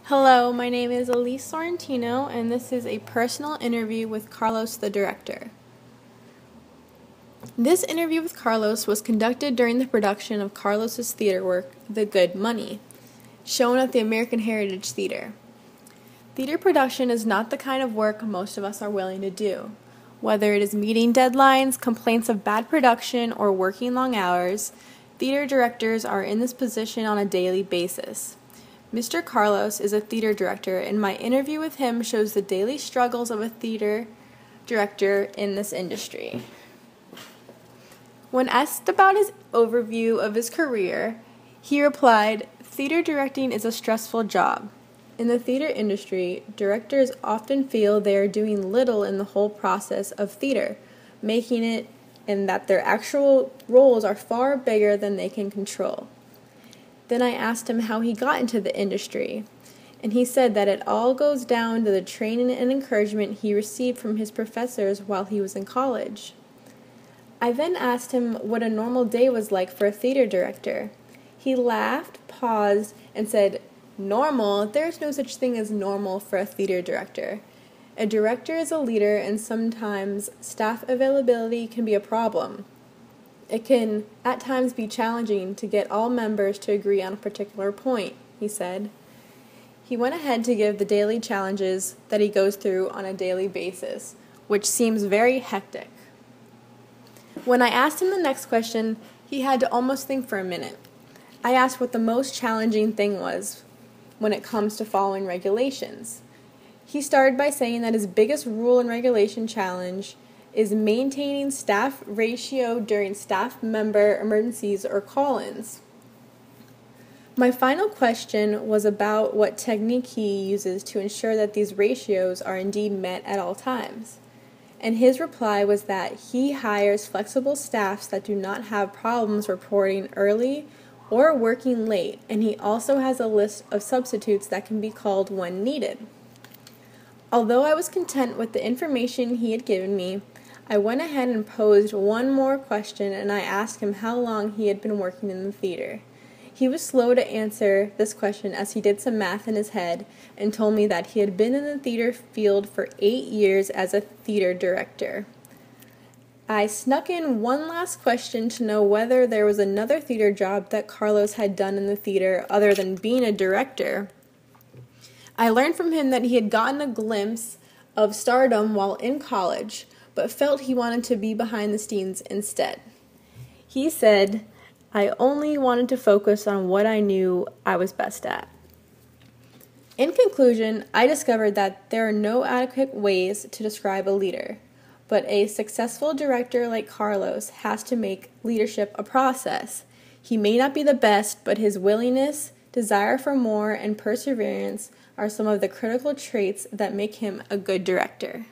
Hello, my name is Elise Sorrentino, and this is a personal interview with Carlos, the director. This interview with Carlos was conducted during the production of Carlos's theater work, The Good Money, shown at the American Heritage Theater. Theater production is not the kind of work most of us are willing to do. Whether it is meeting deadlines, complaints of bad production, or working long hours, theater directors are in this position on a daily basis. Mr. Carlos is a theater director, and my interview with him shows the daily struggles of a theater director in this industry. When asked about his overview of his career, he replied, "Theater directing is a stressful job. In the theater industry, directors often feel they are doing little in the whole process of theater, making it and that their actual roles are far bigger than they can control." Then I asked him how he got into the industry, and he said that it all goes down to the training and encouragement he received from his professors while he was in college. I then asked him what a normal day was like for a theater director. He laughed, paused, and said, "Normal? There's no such thing as normal for a theater director. A director is a leader, and sometimes staff availability can be a problem. It can, at times, be challenging to get all members to agree on a particular point," he said. He went ahead to give the daily challenges that he goes through on a daily basis, which seems very hectic. When I asked him the next question, he had to almost think for a minute. I asked what the most challenging thing was when it comes to following regulations. He started by saying that his biggest rule and regulation challenge is maintaining staff ratio during staff member emergencies or call-ins. My final question was about what technique he uses to ensure that these ratios are indeed met at all times. And his reply was that he hires flexible staffs that do not have problems reporting early or working late, and he also has a list of substitutes that can be called when needed. Although I was content with the information he had given me, I went ahead and posed one more question, and I asked him how long he had been working in the theater. He was slow to answer this question as he did some math in his head and told me that he had been in the theater field for 8 years as a theater director. I snuck in one last question to know whether there was another theater job that Carlos had done in the theater other than being a director. I learned from him that he had gotten a glimpse of stardom while in college, but felt he wanted to be behind the scenes instead. He said, "I only wanted to focus on what I knew I was best at." In conclusion, I discovered that there are no adequate ways to describe a leader, but a successful director like Carlos has to make leadership a process. He may not be the best, but his willingness, desire for more, and perseverance are some of the critical traits that make him a good director.